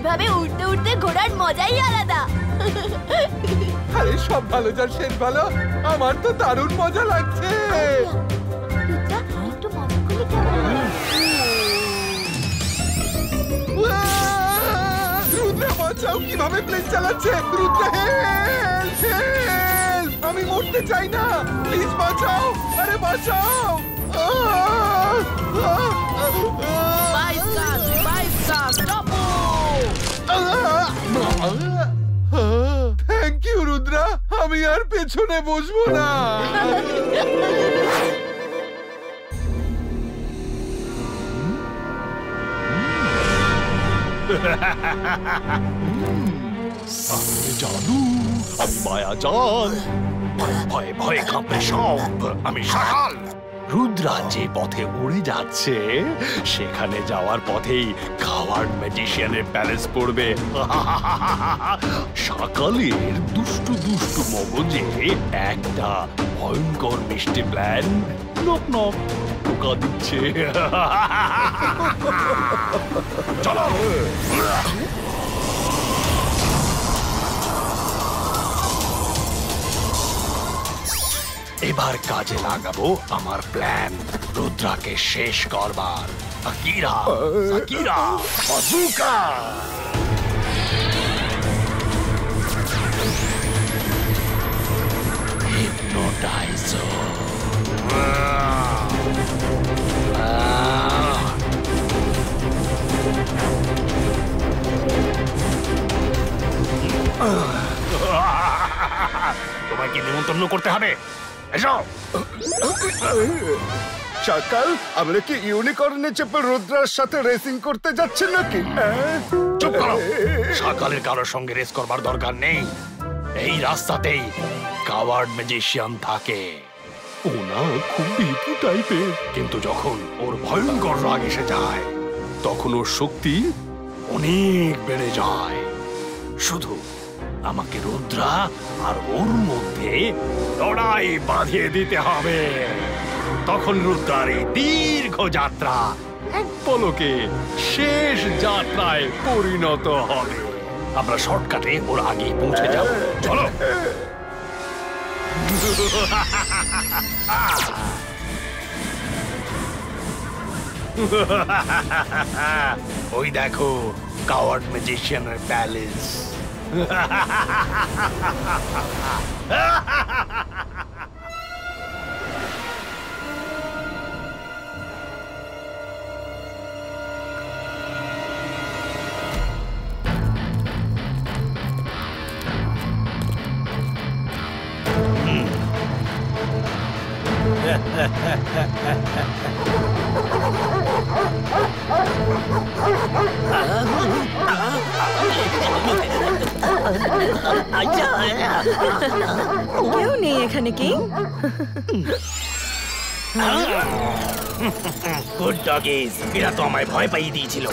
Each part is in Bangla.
এইভাবে উঠতে উঠতে ঘোরার মজাই আলাদা। আরে সব ভালো যার শেষ ভালো। আমার তো দারুণ মজা লাগছে। একটু মজা করলে কেমন? রুদ্রা বাঁচাও, কিভাবে প্লেন চালাচ্ছে? রুদ্রা হেল্প হেল্প, আমি মরতে চাই না, প্লিজ বাঁচাও, আরে বাঁচাও। থ্যাংক ইউ রুদ্রা, আমি আর পেছনে বসবো না। আমি জাদু, আমি মায়াজাল, ভয়ে ভয়ে কাঁপে সব, আমি শাকাল। রুদ্রা যে পথে উড়ে যাচ্ছে সেখানে যাওয়ার পথেই কাওয়ার্ড ম্যাজিশিয়ানের প্যালেস পড়বে। শাকালের দুষ্টু দুষ্টু মগজে একটা ভয়ঙ্কর মিষ্টি প্ল্যান নক নক টোকা দিচ্ছে। চলো এবার কাজে লাগাবো আমার প্ল্যান, রুদ্রাকে শেষ করবার। Akira Akira bazooka. হিপনোটাইজার। তোমাকে নিমন্ত্রণ করতে হবে, এসো। শাকাল, আমরা কি ইউনিকর্নে চেপে রুদ্রার সাথে রেসিং করতে যাচ্ছি নাকি? চুপ করো, শাকালের কারোর সঙ্গে রেস করবার দরকার নেই। এই রাস্তাতেই কাওয়ার্ড ম্যাজিশিয়ান থাকে। ওনা খুব ভীতু টাইপের, কিন্তু যখন ওর ভয়ঙ্কর রাগ এসে যায় তখন ওর শক্তি অনেক বেড়ে যায়। শুধু আমাকে রুদ্রা আর ওর মধ্যে লড়াই বাঁধিয়ে দিতে হবে। তখন রুদ্রার এই দীর্ঘ যাত্রা এক পলকে শেষ যাত্রায় পরিণত হবে। আমরা শর্টকাটে ওর আগেই পৌঁছে যাব। চলো। ওই দেখো কাওয়ার্ড ম্যাজিশিয়ানের প্যালেস। কেউ নেই এখানে কি? গুড ডগিজ, এরা তো আমায় ভয় পাইয়ে দিয়েছিল।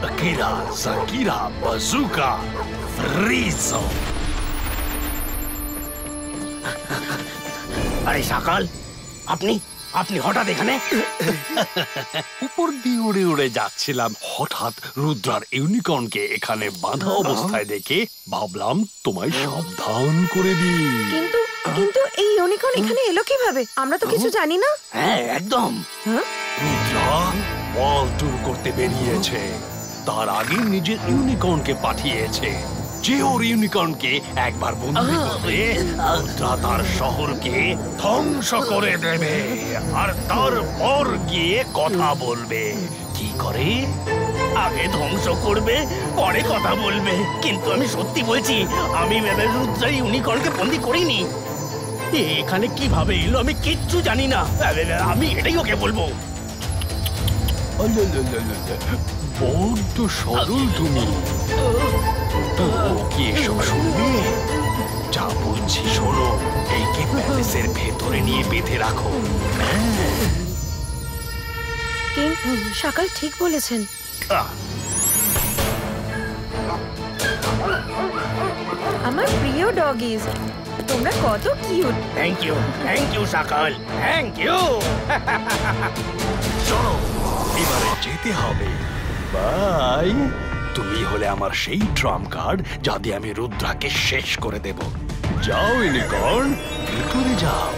Akira, Zakira, Bazooka, Frizo. আরে শাকাল, আপনি হঠাৎ এখানে? উপর দিয়ে উড়ে উড়ে যাচ্ছিলাম, হঠাৎ রুদ্রার ইউনিকর্নকে এখানে বাঁধা অবস্থায় দেখে ভাবলাম তোমায় সাবধান করে দিই। কিন্তু এই ইউনিকর্ন এখানে এলো কিভাবে? আমরা তো কিছু জানি না। হ্যাঁ একদম। রুদ্রা ওয়াল ট্যুর করতে বেরিয়েছে, তার আগে নিজের ইউনিকর্নকে পাঠিয়েছে যে ওর ইউনিকর্নকে একবার বন্দি করবে রুদ্রা তার শহরকে ধ্বংস করে দেবে আর তারপর গিয়ে কথা বলবে। কি করে? আগে ধ্বংস করবে পরে কথা বলবে। কিন্তু আমি সত্যি বলছি, আমি রুদ্রা ইউনিকর্নকে বন্দি করিনি। এখানে কিভাবে এলো আমি কিচ্ছু জানি না। আমি এটাই ওকে বলবো। বড্ড সরল তুমি, তো কি এসব শুনবে? যা বলছি শোনো, সেইকে প্যালেসের ভেতরে নিয়ে বেঁধে রাখো। কিং, সকাল ঠিক বলেছেন। আহ, আমার প্রিয় ডগিজ, তোমরা কত কিউট। থ্যাংক ইউ সকাল, থ্যাংক ইউ। চলো এবারে যেতে হবে। বাই। তুমি হলে আমার সেই ট্রাম কার্ড যাতে আমি রুদ্রাকে শেষ করে দেব। যাও ইউনিকর্ন, ভেতরে যাও।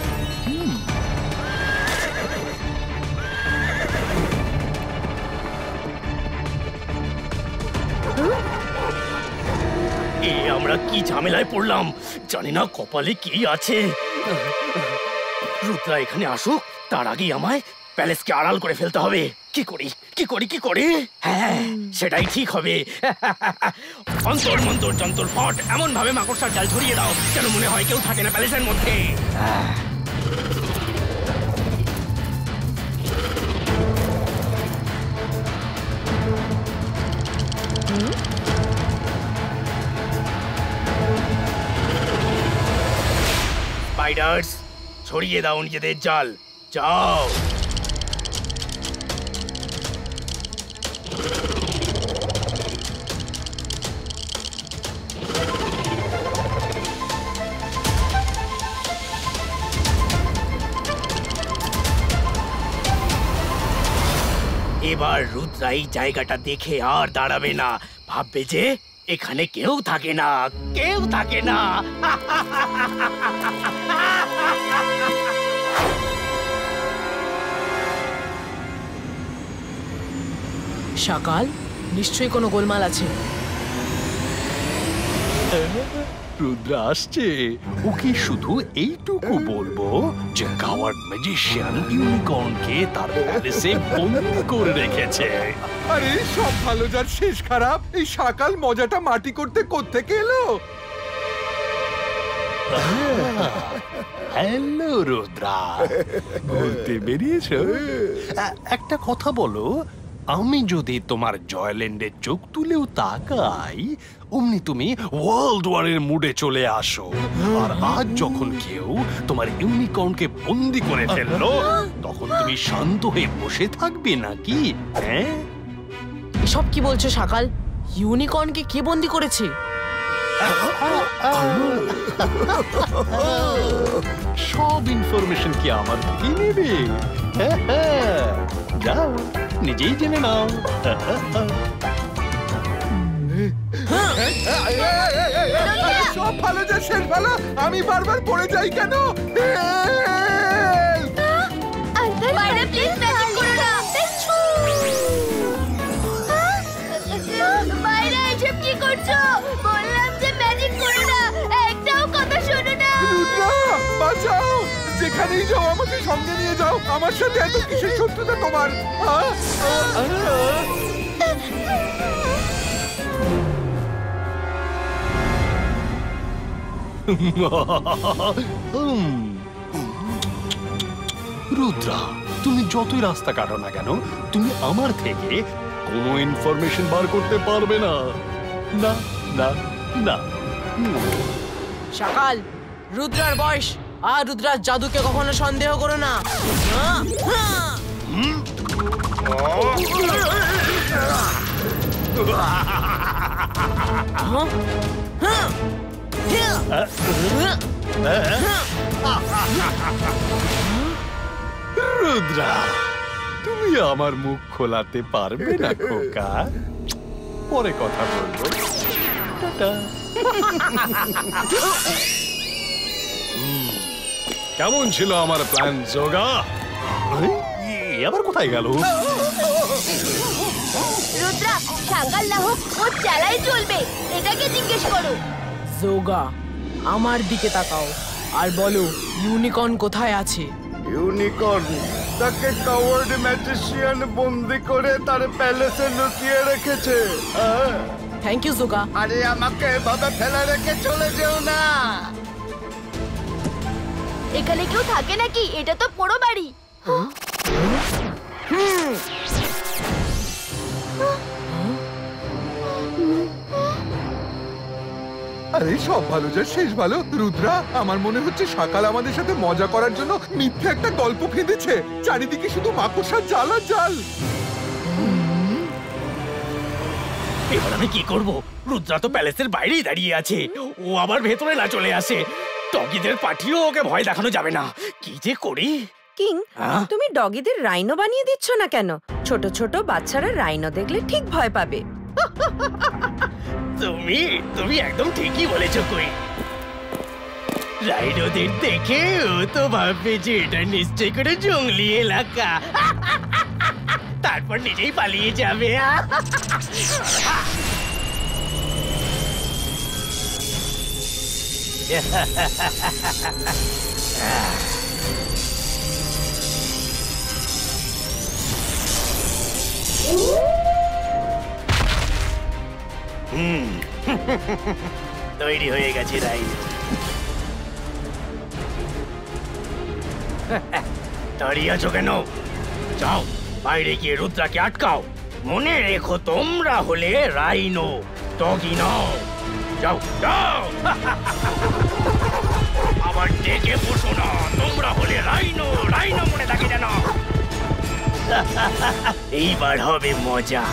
এ আমরা কি ঝামেলায় পড়লাম, জানি না কপালে কি আছে। রুদ্রা এখানে আসুক, তার আগেই আমায় প্যালেসকে আড়াল করে ফেলতে হবে। কি করি? হ্যাঁ, সেটাই ঠিক হবে। অন্তর মন্তর যন্তর ফট এমন ভাবে মাকড়সার জাল ছড়িয়ে দাও যেন মনে হয় কেউ থাকে না প্যালেসের মধ্যে। স্পাইডার্স, ছড়িয়ে দাও নিজেদের জাল, যাও। এবার রুদ্রা এই জায়গাটা দেখে আর দাঁড়াবে না, ভাববে যে এখানে কেউ থাকে না। সকাল, নিশ্চয়ই কোনো গোলমাল আছে। রুদ্রা আসছে, ওকে শুধু এইটুকু বলবো যে কাওয়ার্ড ম্যাজিশিয়ান ইউনিকর্নকে তার প্যালেসে বন্দি করে রেখেছে। আরে সব ভালো যার শেষ খারাপ, এই সকাল মজাটা মাটি করতে কোত্থেকে এলো? হ্যালো রুদ্রা, ঘুরতে বেরিয়েছো? একটা কথা বলো, আমি যদি তোমার জয়ল্যান্ডের চোখ তুলেও তাকাই, অমনি তুমি ওয়ার্ল্ড ওয়ারের মুডে চলে আসো। আর আজ যখন কেউ তোমার ইউনিকর্নকে বন্দি করে ফেললো, তখন তুমি শান্ত হয়ে বসে থাকবে নাকি? হ্যাঁ, এসব কি বলছো সকাল? ইউনিকর্নকে কে বন্দি করেছে? সব ইনফরমেশন কি আমার থেকে নেবে? যাও, নিজেই জেনে নাও। সব ভালো যার শেষ ভালো, আমি বারবার পড়ে যাই কেন? বাইরে প্লিজ ম্যাজিক করো না। বাইরে এসব কি করছো? বললাম যে ম্যাজিক করো না, একটাও কথা শোনো না। রুদ্রা, বাঁচাও! যেখানেই যাও আমাকে সঙ্গে নিয়ে যাও। আমার সাথে এত কিসের শত্রুতা তোমার? রুদ্রা, তুমি যতই রাস্তা কাটো না কেন, তুমি আমার থেকে কোনো ইনফরমেশন বার করতে পারবে না। না না না। সকাল, রুদ্রার বয়স আর রুদ্রার জাদুকে কখনো সন্দেহ করো না। রুদ্রা, তুমি আমার মুখ খোলাতে পারবে না খোকা। পরে কথা বলবো। টাটা। কেমন ছিল আমার প্ল্যান যোগা? আবার কোথায় গেল? রুদ্রা, সকাল না হোক ও চালাই চলবে, এটাকে জিজ্ঞেস করো। যোগা, আমার দিকে তাকাও আর বলো ইউনিকর্ন কোথায় আছে? ইউনিকর্ন তাকে কাওয়ার্ড ম্যাজিশিয়ান বন্দি করে তার প্যালেসে লুকিয়ে রেখেছে। থ্যাংক ইউ যোগা। আরে আমাকে এভাবে ফেলে রেখে চলে যেও না। এখানে কেউ থাকে নাকি? এটা তো পোড়ো বাড়ি। আরে সব ভালো যার শেষ ভালো। রুদ্রা, আমার মনে হচ্ছে সকাল আমাদের সাথে মজা করার জন্য মিথ্যে একটা গল্প ফেঁদেছে। চারিদিকে শুধু মাকড়সার জাল আর জাল। এবার আমি কি করব? রুদ্রা তো প্যালেসের বাইরেই দাঁড়িয়ে আছে, ও আবার ভেতরে না চলে আসে। ডগিদের পাঠিয়েও ওকে ভয় দেখানো যাবে না। কি যে করি? কিং, হ্যাঁ? তুমি ডগিদের রাইনো বানিয়ে দিচ্ছ না কেন? ছোট ছোট বাচ্চারা রাইনো দেখলে ঠিক ভয় পাবে। তুমি তুমি একদম ঠিকই বলেছো কই। রাইনোদের দেখে ও তো ভাববে যে এটা নিশ্চয়ই করে জঙ্গলি এলাকা, তারপর নিজেই পালিয়ে যাবে। তৈরি হয়ে গেছে রাইন। দাঁড়িয়ে আছো কেন? যাও বাইরে গিয়ে রুদ্রাকে আটকাও। মনে রেখো তোমরা হলে রাইনো, ডগি নও। যাও যাও। আবার ডেকে বসো না, তোমরা হলে রাইনো, রাইনো মনে থাকে যেন। এইবার হবে মজা।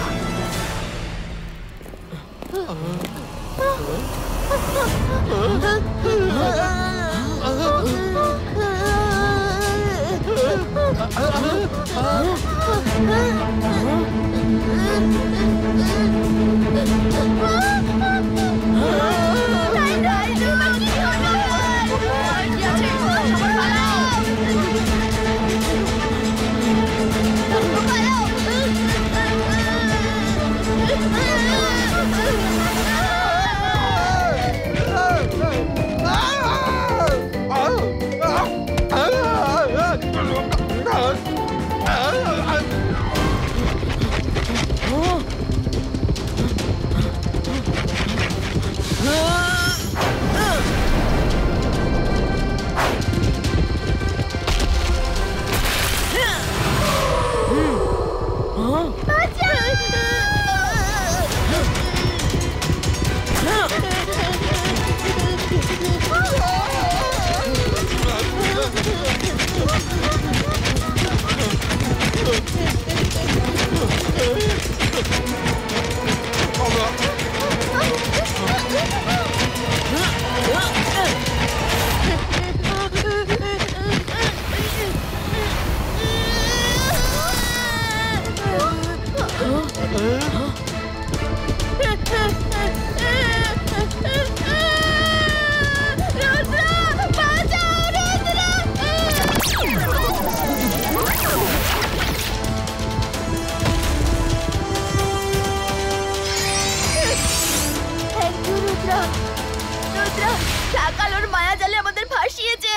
সকাল ওর মায়া জালে আমাদের ফাঁসিয়েছে।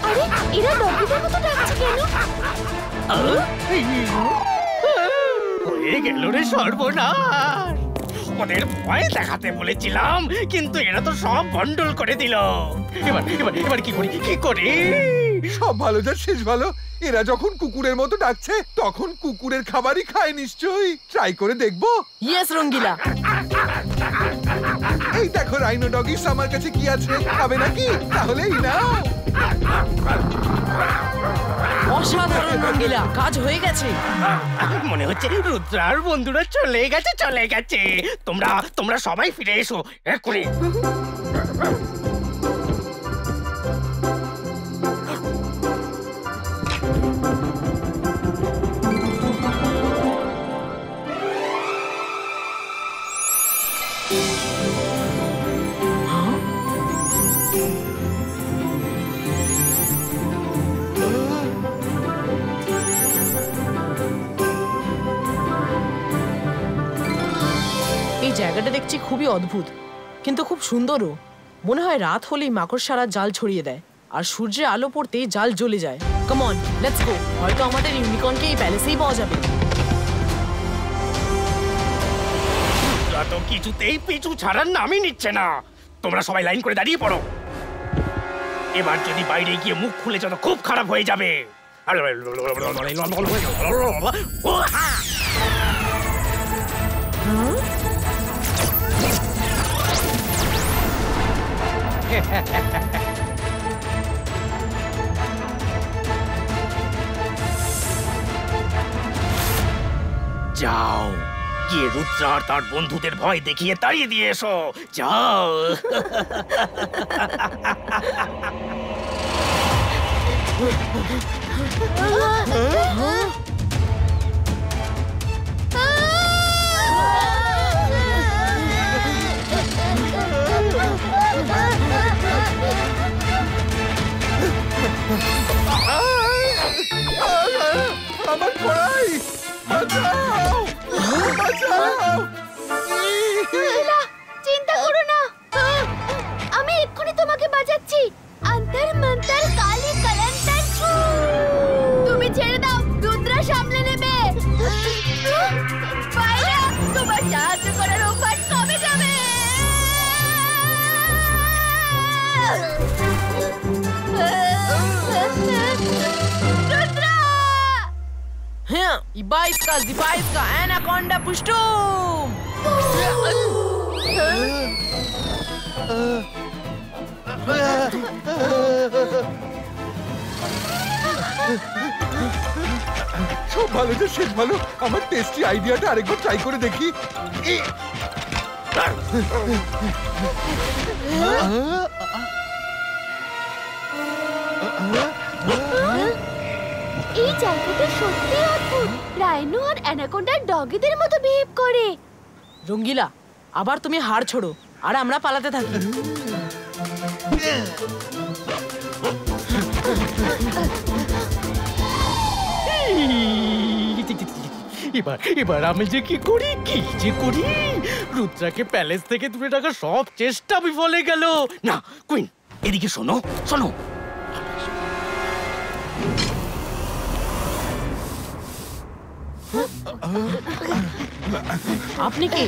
আরে এরা ডগিদের মতো ডাকছে কেন? হয়ে গেল রে সর্বনাশ। ওদের ভয় দেখাতে বলেছিলাম, কিন্তু এরা তো সব গন্ডল করে দিল। এবার এবার এবার কি করি, কি করি? সব ভালো যার শেষ ভালো। এরা যখন কুকুরের মতো ডাকছে তখন কুকুরের খাবারই খায় নিশ্চয়ই। ট্রাই করে দেখবো। ইয়েস রঙ্গিলা। এই দেখো রাইনো ডগিস, আমার কাছে কি আছে, খাবে নাকি? তাহলেই না। অসাধারণ রঙ্গিলা, কাজ হয়ে গেছে। মনে হচ্ছে রুদ্রার বন্ধুরা চলে গেছে, চলে গেছে। তোমরা তোমরা সবাই ফিরে এসো এক্ষুনি। এই জায়গাটা দেখছি খুবই অদ্ভুত, কিন্তু খুব সুন্দরও। মনে হয় রাত হলেই মাকড়সারা জাল ছড়িয়ে দেয়, আর সূর্যের আলো পড়তেই জাল জ্বলে যায়। Come on, let's go. হয়তো আমাদের ইউনিকর্নকে এই প্যালেসেই পাওয়া যাবে। রুদ্রা তো কিছুতেই পিছু ছাড়ার নামই নিচ্ছে না। তোমরা সবাই লাইন করে দাঁড়িয়ে পড়ো। এবার যদি বাইরে গিয়ে মুখ খুলে যত খুব খারাপ হয়ে যাবে। যাও, গিয়ে রুদ্র আর তার বন্ধুদের ভয় দেখিয়ে তাড়িয়ে দিয়ে এসো। যাও। আমার কড়াই, বাঁচাও, বাঁচাও। চিন্তা করো না, আমি এক্ষুনি তোমাকে বাঁচাচ্ছি। অন্তর মন্তর কালি কলন্তর ছু। তুমি ছেড়ে দাও, রুদ্রা সামলে নেবে। পায়রা, তোমার সাহায্য করার অভ্যাস কমে যাবে। রুদ্রা! হ্যাঁ, ইবাইসকা, জিবাইসকা, অ্যানাকোন্ডা পুষ্টুম। সব ভালো যে শেষ ভালো। আমার টেস্টি আইডিয়াটা আরেকবার ট্রাই করে দেখি। এই জায়গাটা সত্যি অদ্ভুত। রাইনো আর অ্যানাকোন্ডার ডগিদের মতো বিহেভ করে। রঙ্গিলা, আবার তুমি হাড় ছোড়ো আর আমরা পালাতে থাকি। এবার আমি যে কি করি, কি যে করি? রুদ্রাকে প্যালেস থেকে দূরে রাখার সব চেষ্টা বিফলে গেল। না কুইন, এদিকে শোনো শোনো। আপনি কি?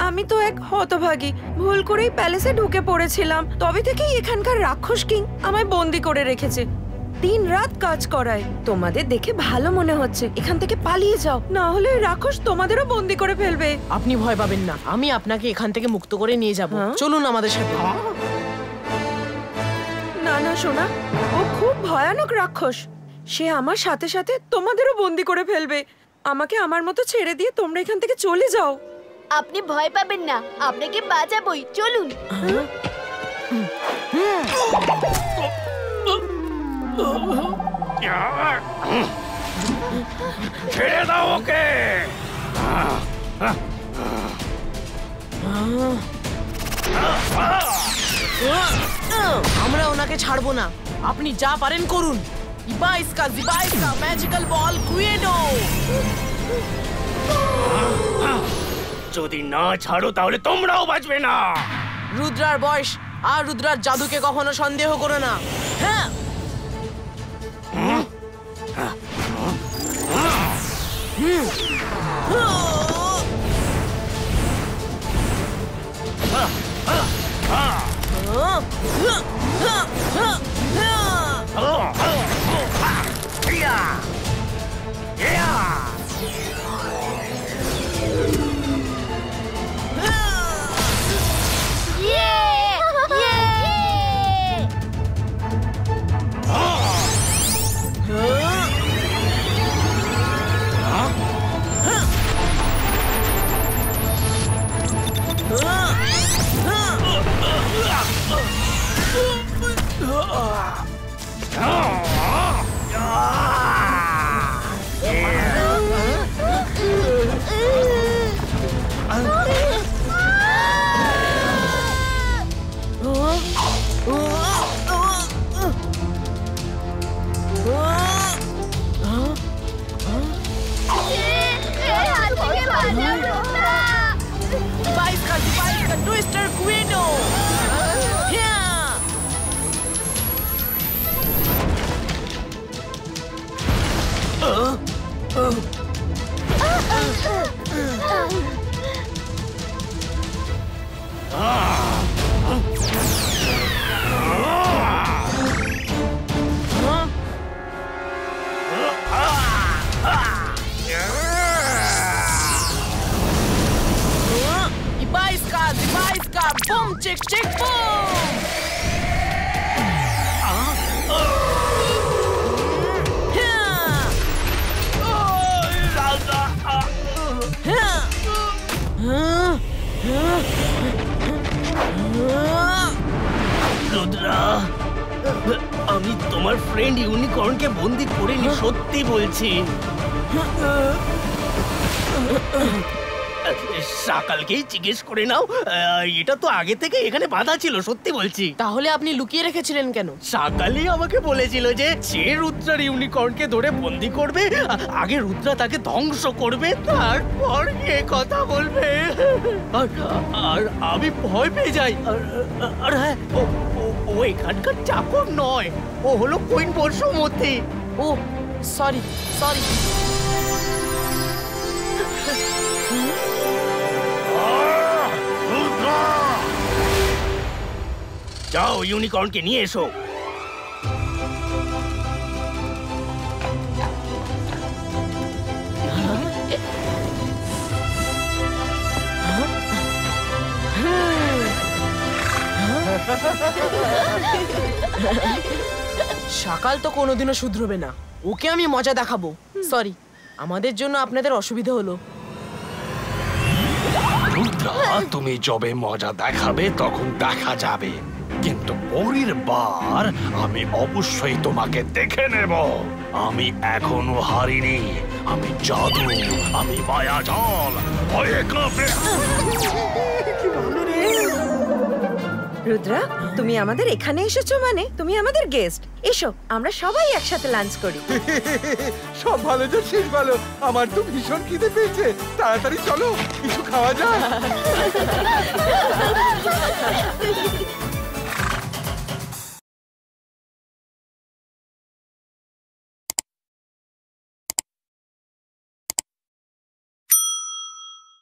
আমি তো এক হতভাগী, ভুল করেই প্যালেসে ঢুকে পড়েছিলাম। তবে থেকেই এখানকার রাক্ষস কিং আমায় বন্দি করে রেখেছে, দিন রাত কাজ করায়। তোমাদের দেখে ভালো মনে হচ্ছে, এখান থেকে পালিয়ে যাও, না হলে রাক্ষস তোমাদেরও বন্দি করে ফেলবে। আপনি ভয় পাবেন না, আমি আপনাকে এখান থেকে মুক্ত করে নিয়ে যাব। চলুন আমাদের সাথে। না না সোনা, ও খুব ভয়ানক রাক্ষস। সে আমার সাথে সাথে তোমাদেরও বন্দি করে ফেলবে। আমাকে আমার মতো ছেড়ে দিয়ে তোমরা এখান থেকে চলে যাও। আপনি ভয় পাবেন না, আপনাকে বাঁচাবই। চলুন। ছেড়ে দাও ওকে। আমরা ওনাকে ছাড়বো না, আপনি যা পারেন করুন। ইবাইসকা, জিবাইসকা, ম্যাজিক্যাল বল কুয়েডো। যদি না ছাড়ো তাহলে তোমরাও বাঁচবে না। রুদ্রার বয়স আর রুদ্রার জাদুকে কখনো সন্দেহ করো না। হ্যাঁ, টুইস্টার কুয়েডো। বুম চিক চিক বুম। রুদ্রা, আমি তোমার ফ্রেন্ড ইউনিকর্নকে বন্দি করিনি, সত্যি বলছি। সকালকেই জিজ্ঞেস করে নাও, এটা তো আগে থেকে এখানে বাধা ছিল, সত্যি বলছি। তাহলে আপনি লুকিয়ে রেখেছিলেন কেন? সকালই আমাকে বলেছিল যে সে রুদ্রার ইউনিকর্নকে ধরে বন্দি করবে, আগে রুদ্রা তাকে ধ্বংস করবে, তারপর এ কথা বলবে। আর আমি ভয় পেয়ে যাই। আর হ্যাঁ, ও এখানকার চাকর নয়, ও হলো কুইন বর্ষমতী। ও সরি সরি। যাও ইউনিকর্নকে নিয়ে এসো। সকাল তো কোনোদিনও শুধরবে না, ওকে আমি মজা দেখাবো। সরি, আমাদের জন্য আপনাদের অসুবিধা হলো। রুদ্রা, তুমি যবে মজা দেখাবে তখন দেখা যাবে, কিন্তু পরের বার আমি অবশ্যই তোমাকে দেখে নেব। আমি এখনো হারিনি, আমি জাদু, আমি মায়াজাল, ভয়ে কাঁপে। রুদ্রা, তুমি আমাদের এখানে এসেছো মানে তুমি আমাদের গেস্ট। এসো, আমরা সবাই একসাথে লাঞ্চ করি। সব ভালো যে শেষ ভালো। আমার তো ভীষণ খিদে পেয়েছে, তাড়াতাড়ি চলো কিছু খাওয়া যাক।